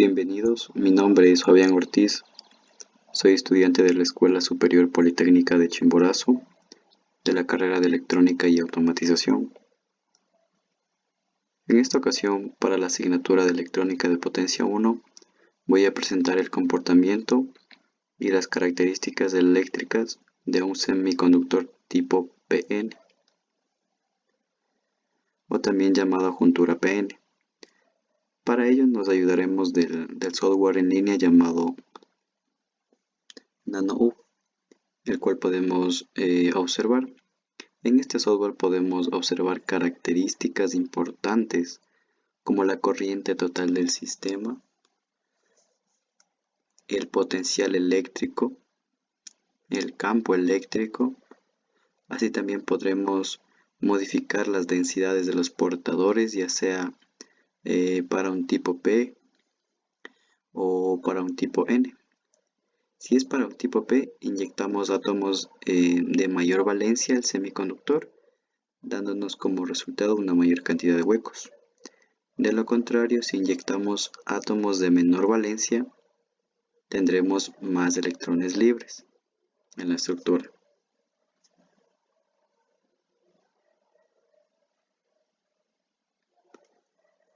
Bienvenidos, mi nombre es Fabián Ortiz, soy estudiante de la Escuela Superior Politécnica de Chimborazo, de la carrera de Electrónica y Automatización. En esta ocasión, para la asignatura de Electrónica de Potencia 1, voy a presentar el comportamiento y las características eléctricas de un semiconductor tipo PN, o también llamado juntura PN. Para ello nos ayudaremos del software en línea llamado NanoU, el cual podemos observar. En este software podemos observar características importantes como la corriente total del sistema, el potencial eléctrico, el campo eléctrico. Así también podremos modificar las densidades de los portadores, ya sea para un tipo P o para un tipo N. Si es para un tipo P, inyectamos átomos de mayor valencia al semiconductor, dándonos como resultado una mayor cantidad de huecos. De lo contrario, si inyectamos átomos de menor valencia, tendremos más electrones libres en la estructura.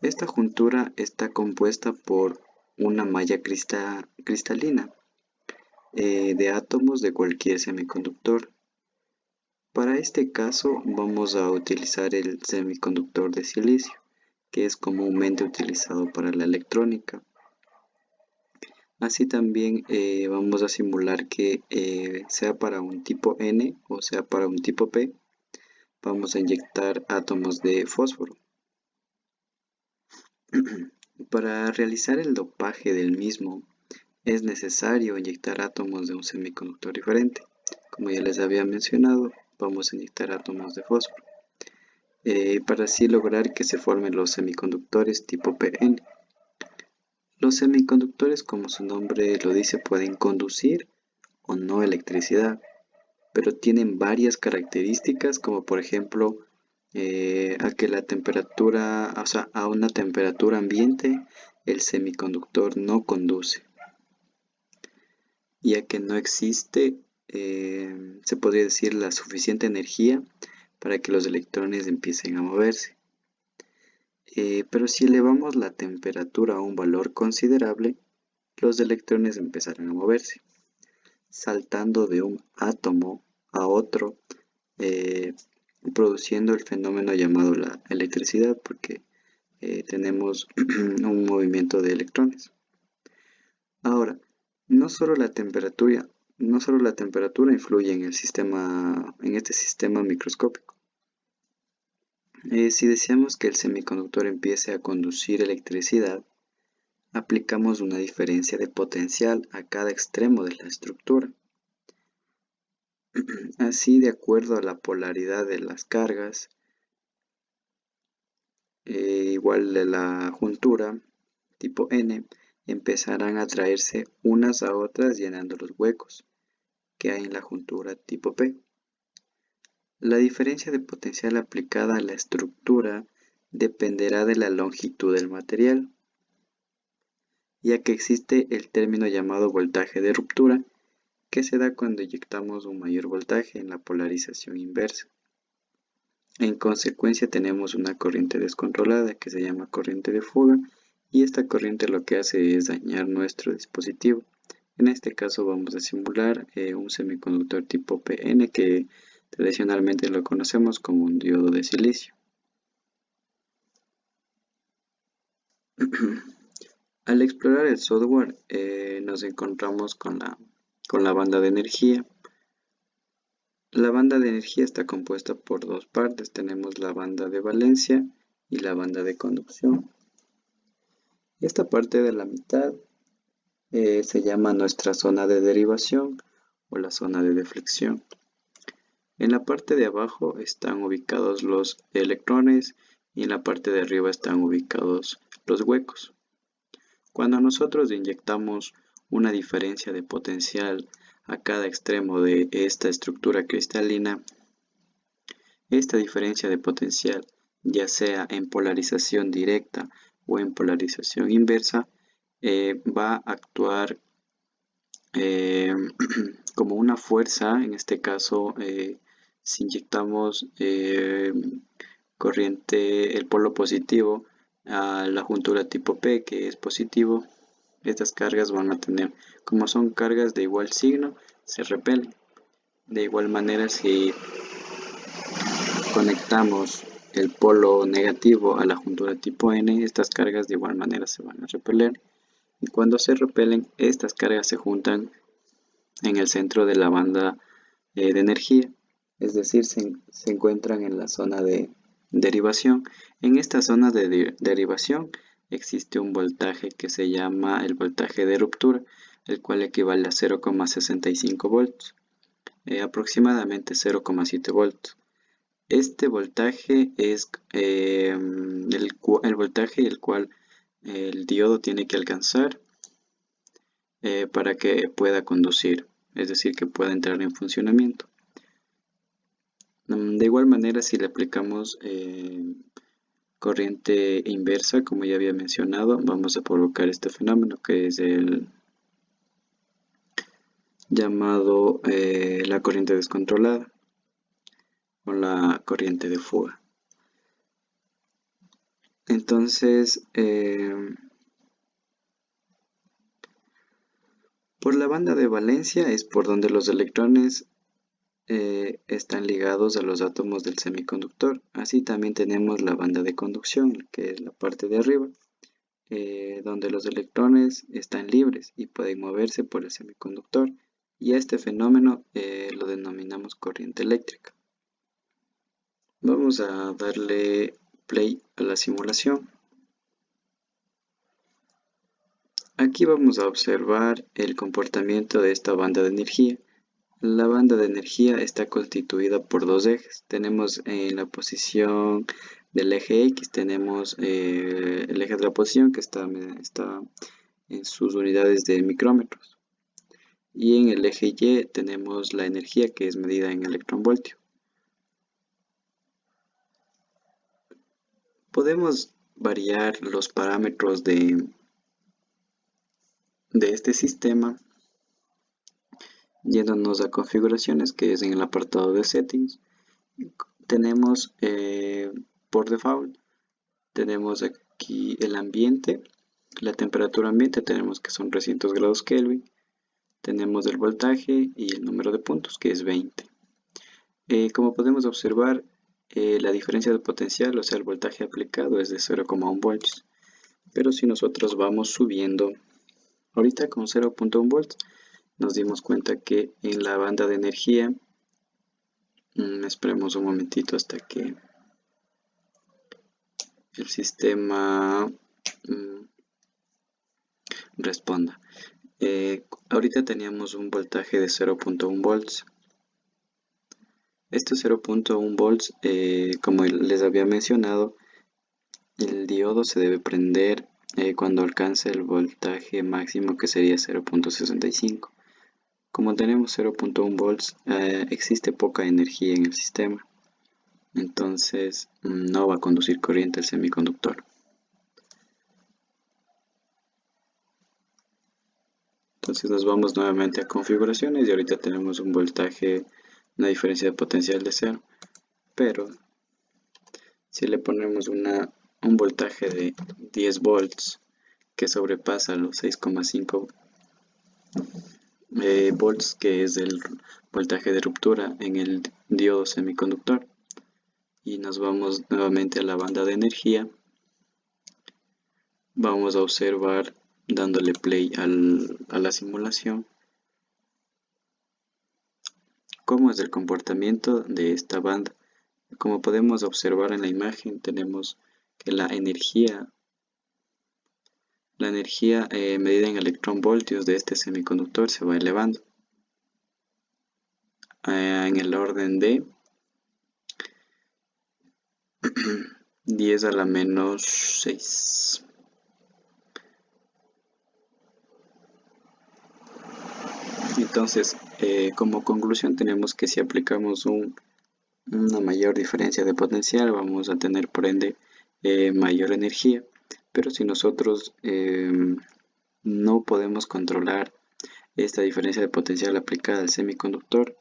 Esta juntura está compuesta por una malla cristalina de átomos de cualquier semiconductor. Para este caso vamos a utilizar el semiconductor de silicio, que es comúnmente utilizado para la electrónica. Así también vamos a simular que sea para un tipo N o sea para un tipo P, vamos a inyectar átomos de fósforo. Para realizar el dopaje del mismo, es necesario inyectar átomos de un semiconductor diferente. Como ya les había mencionado, vamos a inyectar átomos de fósforo, para así lograr que se formen los semiconductores tipo PN. Los semiconductores, como su nombre lo dice, pueden conducir o no electricidad, pero tienen varias características, como por ejemplo a una temperatura ambiente el semiconductor no conduce, ya que no existe, se podría decir, la suficiente energía para que los electrones empiecen a moverse. Pero si elevamos la temperatura a un valor considerable, los electrones empezarán a moverse, saltando de un átomo a otro, produciendo el fenómeno llamado la electricidad, porque tenemos un movimiento de electrones. Ahora, no solo la temperatura influye en este sistema microscópico. Si deseamos que el semiconductor empiece a conducir electricidad, aplicamos una diferencia de potencial a cada extremo de la estructura. Así, de acuerdo a la polaridad de las cargas, igual de la juntura tipo N, empezarán a atraerse unas a otras llenando los huecos que hay en la juntura tipo P. La diferencia de potencial aplicada a la estructura dependerá de la longitud del material, ya que existe el término llamado voltaje de ruptura, que se da cuando inyectamos un mayor voltaje en la polarización inversa. En consecuencia tenemos una corriente descontrolada que se llama corriente de fuga, y esta corriente lo que hace es dañar nuestro dispositivo. En este caso vamos a simular un semiconductor tipo PN, que tradicionalmente lo conocemos como un diodo de silicio. Al explorar el software nos encontramos con la banda de energía. La banda de energía está compuesta por dos partes. Tenemos la banda de valencia y la banda de conducción. Esta parte de la mitad se llama nuestra zona de derivación o la zona de deflexión. En la parte de abajo están ubicados los electrones y en la parte de arriba están ubicados los huecos. Cuando nosotros inyectamos una diferencia de potencial a cada extremo de esta estructura cristalina, esta diferencia de potencial, ya sea en polarización directa o en polarización inversa, va a actuar como una fuerza. En este caso, si inyectamos corriente, el polo positivo a la juntura tipo P, que es positivo, estas cargas van a tener, como son cargas de igual signo, se repelen. De igual manera, si conectamos el polo negativo a la juntura tipo N, estas cargas de igual manera se van a repeler. Y cuando se repelen, estas cargas se juntan en el centro de la banda de energía, es decir, se encuentran en la zona de derivación. En esta zona de derivación existe un voltaje que se llama el voltaje de ruptura, el cual equivale a 0,65 volts, aproximadamente 0,7 volts. Este voltaje es el voltaje el cual el diodo tiene que alcanzar para que pueda conducir, es decir, que pueda entrar en funcionamiento. De igual manera, si le aplicamos corriente inversa, como ya había mencionado, vamos a provocar este fenómeno que es el llamado la corriente descontrolada o la corriente de fuga. Entonces, por la banda de valencia es por donde los electrones están ligados a los átomos del semiconductor. Así también tenemos la banda de conducción, que es la parte de arriba, donde los electrones están libres y pueden moverse por el semiconductor. Y a este fenómeno lo denominamos corriente eléctrica. Vamos a darle play a la simulación. Aquí vamos a observar el comportamiento de esta banda de energía. La banda de energía está constituida por dos ejes. Tenemos en la posición del eje X, tenemos el eje de la posición que está en sus unidades de micrómetros. Y en el eje Y tenemos la energía que es medida en electronvoltio. Podemos variar los parámetros de este sistema yéndonos a configuraciones, que es en el apartado de settings. Tenemos por default, tenemos aquí el ambiente, la temperatura ambiente, tenemos que son 300 grados Kelvin, tenemos el voltaje y el número de puntos, que es 20. Como podemos observar, la diferencia de potencial, o sea el voltaje aplicado, es de 0,1 volts, pero si nosotros vamos subiendo, ahorita con 0,1 volts, nos dimos cuenta que en la banda de energía, esperemos un momentito hasta que el sistema responda. Ahorita teníamos un voltaje de 0,1 volts. Este 0,1 volts, como les había mencionado, el diodo se debe prender cuando alcance el voltaje máximo, que sería 0,65. Como tenemos 0,1 volts, existe poca energía en el sistema, entonces no va a conducir corriente el semiconductor. Entonces nos vamos nuevamente a configuraciones y ahorita tenemos un voltaje, una diferencia de potencial de 0, pero si le ponemos un voltaje de 10 volts que sobrepasa los 6,5 volts, que es el voltaje de ruptura en el diodo semiconductor, y nos vamos nuevamente a la banda de energía, vamos a observar, dándole play a la simulación, cómo es el comportamiento de esta banda. Como podemos observar en la imagen, tenemos que la energía medida en electronvoltios de este semiconductor se va elevando en el orden de 10 a la menos 6. Entonces, como conclusión, tenemos que si aplicamos una mayor diferencia de potencial, vamos a tener por ende mayor energía. Pero si nosotros no podemos controlar esta diferencia de potencial aplicada al semiconductor,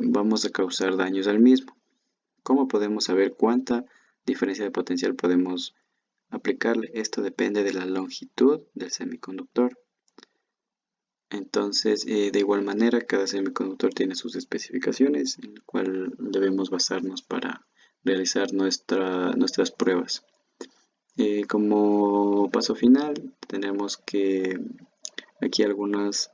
vamos a causar daños al mismo. ¿Cómo podemos saber cuánta diferencia de potencial podemos aplicarle? Esto depende de la longitud del semiconductor. Entonces, de igual manera, cada semiconductor tiene sus especificaciones, en el cual debemos basarnos para realizar nuestras pruebas. Como paso final, tenemos que aquí algunas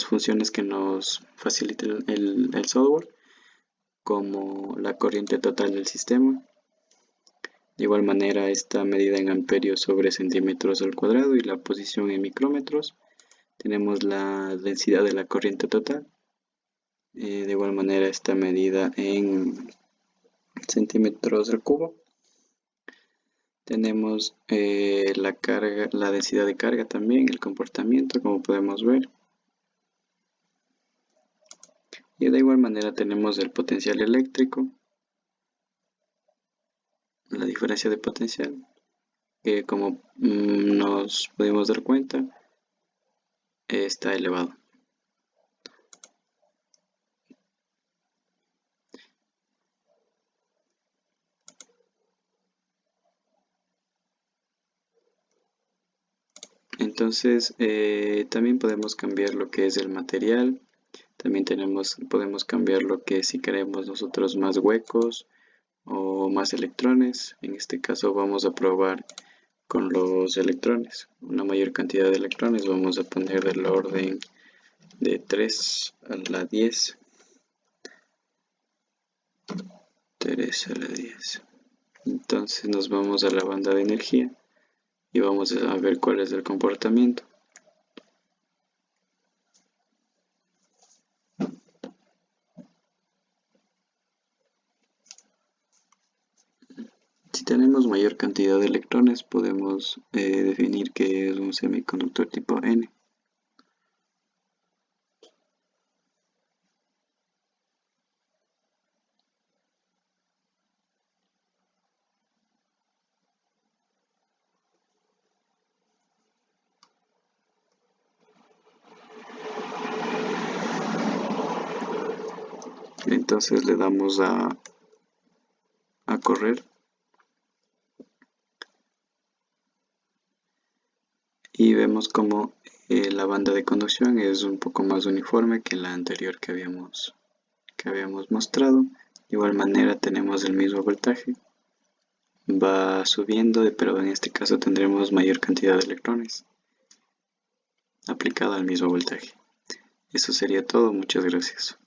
funciones que nos faciliten el software, como la corriente total del sistema. De igual manera, está medida en amperios sobre centímetros al cuadrado y la posición en micrómetros. Tenemos la densidad de la corriente total. De igual manera, está medida en centímetros al cubo. Tenemos la densidad de carga también, el comportamiento, como podemos ver. Y de igual manera tenemos el potencial eléctrico, la diferencia de potencial, que como nos pudimos dar cuenta, está elevado. Entonces, también podemos cambiar lo que es el material. También podemos cambiar lo que si queremos nosotros más huecos o más electrones. En este caso vamos a probar con los electrones. Una mayor cantidad de electrones vamos a poner del orden de 3 a la 10. 3 a la 10. Entonces nos vamos a la banda de energía y vamos a ver cuál es el comportamiento. Si tenemos mayor cantidad de electrones, podemos definir que es un semiconductor tipo N. Entonces le damos a correr y vemos como la banda de conducción es un poco más uniforme que la anterior que habíamos mostrado. De igual manera tenemos el mismo voltaje, va subiendo, pero en este caso tendremos mayor cantidad de electrones aplicada al mismo voltaje. Eso sería todo, muchas gracias.